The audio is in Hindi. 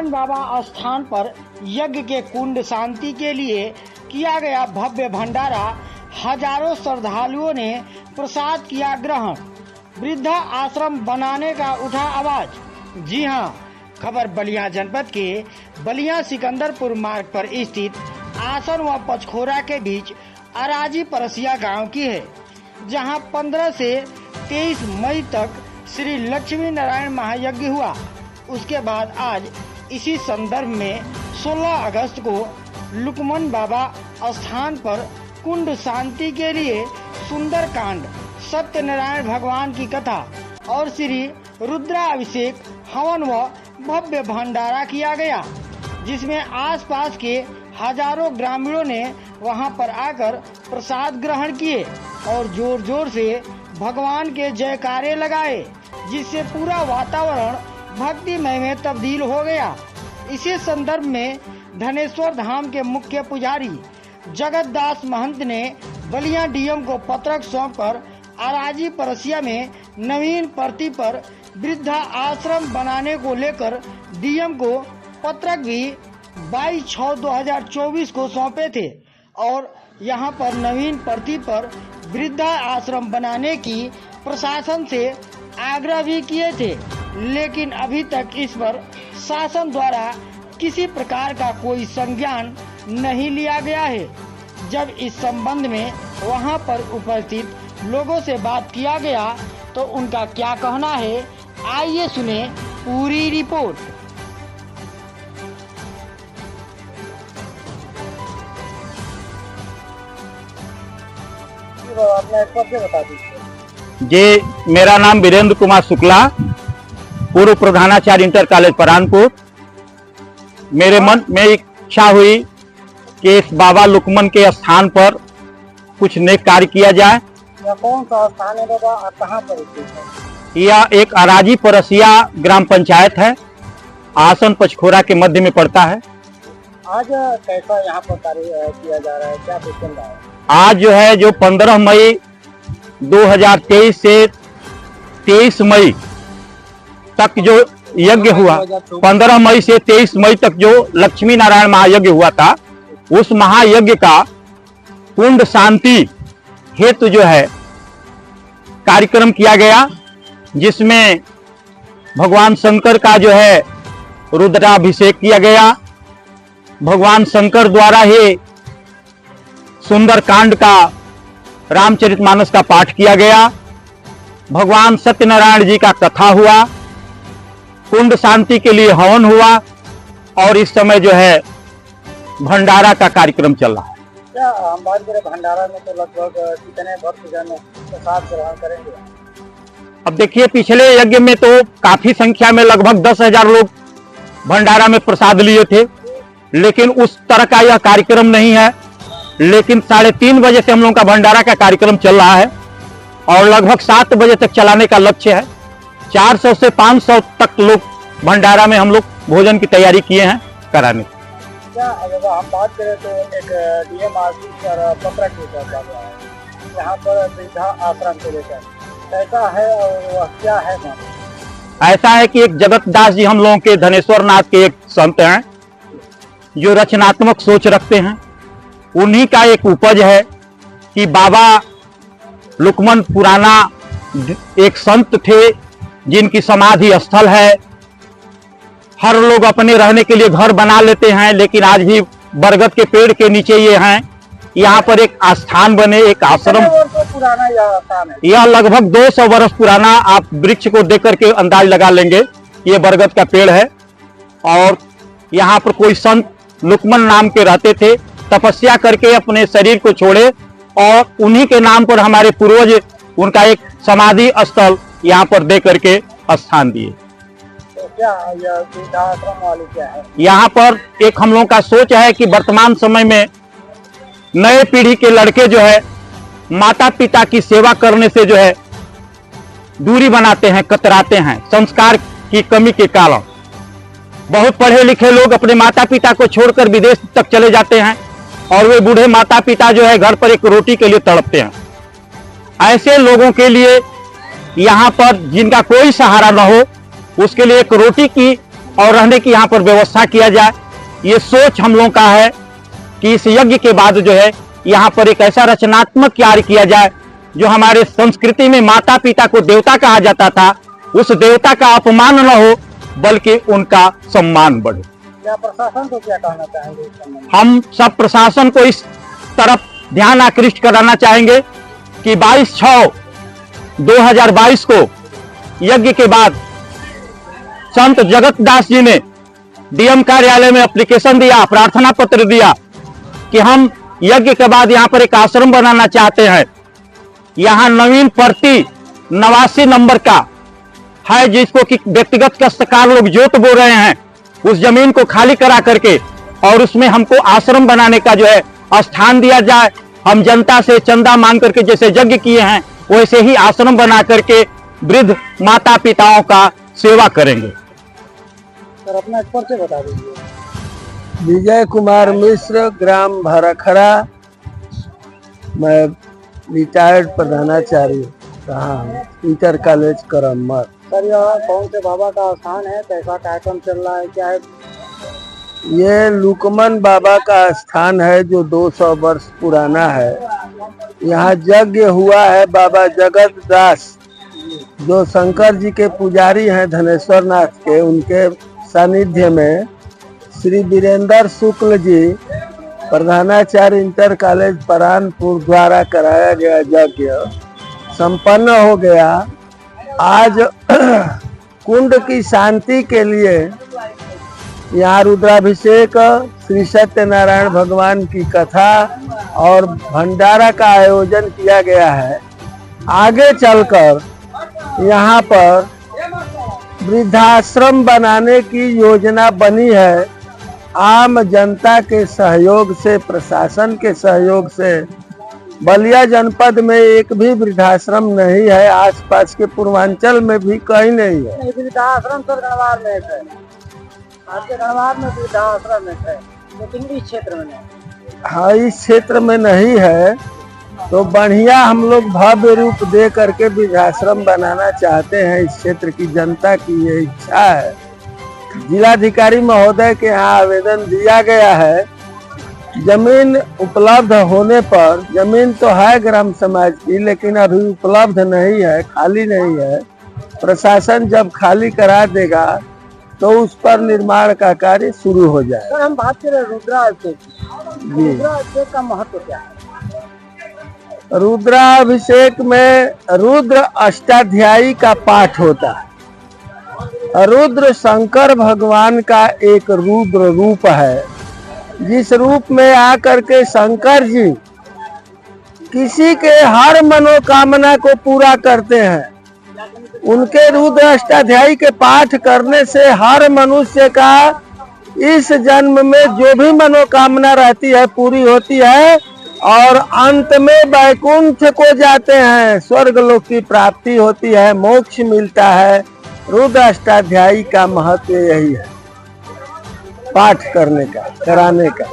लुकमन बाबा स्थान पर यज्ञ के कुंड शांति के लिए किया गया भव्य भंडारा। हजारों श्रद्धालुओं ने प्रसाद किया ग्रहण। वृद्धा आश्रम बनाने का उठा आवाज। जी हां, खबर बलिया जनपद के बलिया सिकंदरपुर मार्ग पर स्थित आसन व पचखोरा के बीच अराजी परसिया गांव की है, जहां 15 से 23 मई तक श्री लक्ष्मी नारायण महायज्ञ हुआ। उसके बाद आज इसी संदर्भ में 16 अगस्त को लुकमन बाबा स्थान पर कुंड शांति के लिए सुंदर कांड, सत्यनारायण भगवान की कथा और श्री रुद्राभिषेक हवन व भव्य भंडारा किया गया, जिसमें आसपास के हजारों ग्रामीणों ने वहां पर आकर प्रसाद ग्रहण किए और जोर जोर से भगवान के जयकारे लगाए, जिससे पूरा वातावरण भक्तिमय में तब्दील हो गया। इसी संदर्भ में धनेश्वर धाम के मुख्य पुजारी जगत दास महंत ने बलिया डीएम को पत्रक सौंपकर अराजी परसिया में नवीन परती पर वृद्धा आश्रम बनाने को लेकर डीएम को पत्रक भी 22/6/2024 को सौंपे थे और यहां पर नवीन परती पर वृद्धा आश्रम बनाने की प्रशासन से आग्रह भी किए थे, लेकिन अभी तक इस पर शासन द्वारा किसी प्रकार का कोई संज्ञान नहीं लिया गया है। जब इस संबंध में वहां पर उपस्थित लोगों से बात किया गया तो उनका क्या कहना है, आइए सुने पूरी रिपोर्ट। अपना एक परिचय बता दीजिए। जी, मेरा नाम वीरेंद्र कुमार शुक्ला, पूर्व प्रधानाचार्य इंटर कॉलेज परानपुर। मेरे मन में इच्छा हुई कि इस बाबा लुकमन के स्थान पर कुछ नेक कार्य किया जाए। यह कौन सा स्थान है बाबा और कहाँ पर स्थित है? यह एक अराजी परसिया ग्राम पंचायत है, आसन पचखोरा के मध्य में पड़ता है। आज कैसा यहाँ पर कार्य किया जा रहा है, क्या कुछ चल रहा है? आज जो है जो 15 मई 2023 से 23 मई तक जो यज्ञ हुआ, 15 मई से 23 मई तक जो लक्ष्मी नारायण महायज्ञ हुआ था, उस महायज्ञ का कुंड शांति हेतु जो है कार्यक्रम किया गया, जिसमें भगवान शंकर का जो है रुद्राभिषेक किया गया। भगवान शंकर द्वारा ही सुंदर कांड का रामचरितमानस का पाठ किया गया। भगवान सत्यनारायण जी का कथा हुआ, कुंड शांति के लिए हवन हुआ और इस समय जो है भंडारा का कार्यक्रम चल रहा है। क्या हम बात करें भंडारा में तो लगभग कितने भक्तजन प्रसाद ग्रहण करेंगे? अब देखिए, पिछले यज्ञ में तो काफी संख्या में लगभग 10,000 लोग भंडारा में प्रसाद लिए थे, लेकिन उस तरह का यह कार्यक्रम नहीं है। लेकिन 3:30 बजे से हम लोगों का भंडारा का कार्यक्रम चल रहा है और लगभग 7 बजे तक चलाने का लक्ष्य है। 400 से 500 तक लोग भंडारा में हम लोग भोजन की तैयारी किए हैं कराने। क्या अगर हम बात करें तो एक डीएम आशीष पर पत्रक लिखा गया है यहाँ पर वृद्धा आश्रम को लेकर, कैसा है और वह क्या है? ऐसा है कि एक जगत दास जी हम लोगों के धनेश्वर नाथ के एक संत हैं जो रचनात्मक सोच रखते हैं। उन्हीं का एक उपज है कि बाबा लुकमन पुराना एक संत थे जिनकी समाधि स्थल है। हर लोग अपने रहने के लिए घर बना लेते हैं, लेकिन आज भी बरगद के पेड़ के नीचे ये हैं। यहाँ पर एक आस्थान बने, एक आश्रम पुराना यह स्थान है। यह लगभग 200 वर्ष पुराना, आप वृक्ष को देख करके अंदाज लगा लेंगे ये बरगद का पेड़ है। और यहाँ पर कोई संत लुकमन नाम के रहते थे, तपस्या करके अपने शरीर को छोड़े और उन्हीं के नाम पर हमारे पूर्वज उनका एक समाधि स्थल यहाँ पर दे करके स्थान दिए। तो क्या यह वृद्धाश्रम वाले क्या है? यहाँ पर एक हम लोगों का सोच है कि वर्तमान समय में नए पीढ़ी के लड़के जो है माता पिता की सेवा करने से जो है दूरी बनाते हैं, कतराते हैं संस्कार की कमी के कारण। बहुत पढ़े लिखे लोग अपने माता पिता को छोड़कर विदेश तक चले जाते हैं और वे बूढ़े माता पिता जो है घर पर एक रोटी के लिए तड़पते हैं। ऐसे लोगों के लिए यहाँ पर जिनका कोई सहारा न हो, उसके लिए एक रोटी की और रहने की यहाँ पर व्यवस्था किया जाए। ये सोच हम लोगों का है कि इस यज्ञ के बाद जो है यहाँ पर एक ऐसा रचनात्मक कार्य किया जाए जो हमारे संस्कृति में माता पिता को देवता कहा जाता था, उस देवता का अपमान न हो बल्कि उनका सम्मान बढ़े। क्या प्रशासन को क्या कहना चाहेंगे इस संबंध में? हम सब प्रशासन को इस तरफ ध्यान आकृष्ट कराना चाहेंगे कि 22/6/2022 को यज्ञ के बाद संत जगत दास जी ने डीएम कार्यालय में एप्लीकेशन दिया, प्रार्थना पत्र दिया कि हम यज्ञ के बाद यहाँ पर एक आश्रम बनाना चाहते हैं। यहाँ नवीन प्रति 89 नंबर का है, जिसको कि व्यक्तिगत कष्टकार लोग जोत बो रहे हैं, उस जमीन को खाली करा करके और उसमें हमको आश्रम बनाने का जो है स्थान दिया जाए। हम जनता से चंदा मांग करके जैसे यज्ञ किए हैं वैसे ही आश्रम बना करके वृद्ध माता पिताओं का सेवा करेंगे। सर अपना परिचय बता दीजिए। विजय कुमार मिश्र, ग्राम भराखरा। मैं रिटायर्ड प्रधानाचार्य रहा हूँ, इंटर कॉलेज करमर। सर यह कौन से बाबा का स्थान है, कैसा कार्यक्रम चल रहा है, क्या है? ये लुकमन बाबा का स्थान है जो 200 वर्ष पुराना है। यहाँ यज्ञ हुआ है बाबा जगत दास जो शंकर जी के पुजारी हैं धनेश्वर नाथ के, उनके सानिध्य में श्री वीरेंद्र शुक्ल जी प्रधानाचार्य इंटर कॉलेज परानपुर द्वारा कराया गया यज्ञ संपन्न हो गया। आज कुंड की शांति के लिए यहाँ रुद्राभिषेक, श्री सत्यनारायण भगवान की कथा और भंडारा का आयोजन किया गया है। आगे चलकर यहाँ पर वृद्धाश्रम बनाने की योजना बनी है। आम जनता के सहयोग से, प्रशासन के सहयोग से बलिया जनपद में एक भी वृद्धाश्रम नहीं है, आसपास के पूर्वांचल में भी कहीं नहीं है। वृद्धाश्रम तो गढ़वाल में है, आपके गढ़वाल में वृद्धाश्रम है, लेकिन इस क्षेत्र में नहीं। हाँ, इस क्षेत्र में नहीं है, तो बढ़िया हम लोग भव्य रूप दे करके वृद्धाश्रम बनाना चाहते हैं। इस क्षेत्र की जनता की ये इच्छा है। जिलाधिकारी महोदय के यहाँ आवेदन दिया गया है। जमीन उपलब्ध होने पर, जमीन तो है ग्राम समाज की लेकिन अभी उपलब्ध नहीं है, खाली नहीं है। प्रशासन जब खाली करा देगा तो उस पर निर्माण का कार्य शुरू हो जाए। सर हम बात करें रुद्राभिषेक, रुद्राभिषेक का महत्व क्या है? रुद्राभिषेक में रुद्र अष्टाध्यायी का पाठ होता है। रुद्र शंकर भगवान का एक रुद्र रूप है, जिस रूप में आकर के शंकर जी किसी के हर मनोकामना को पूरा करते हैं। उनके रुद्र अष्टाध्यायी के पाठ करने से हर मनुष्य का इस जन्म में जो भी मनोकामना रहती है पूरी होती है और अंत में वैकुंठ को जाते हैं, स्वर्ग लोक की प्राप्ति होती है, मोक्ष मिलता है। रुद्र अष्टाध्यायी का महत्व यही है, पाठ करने का, कराने का।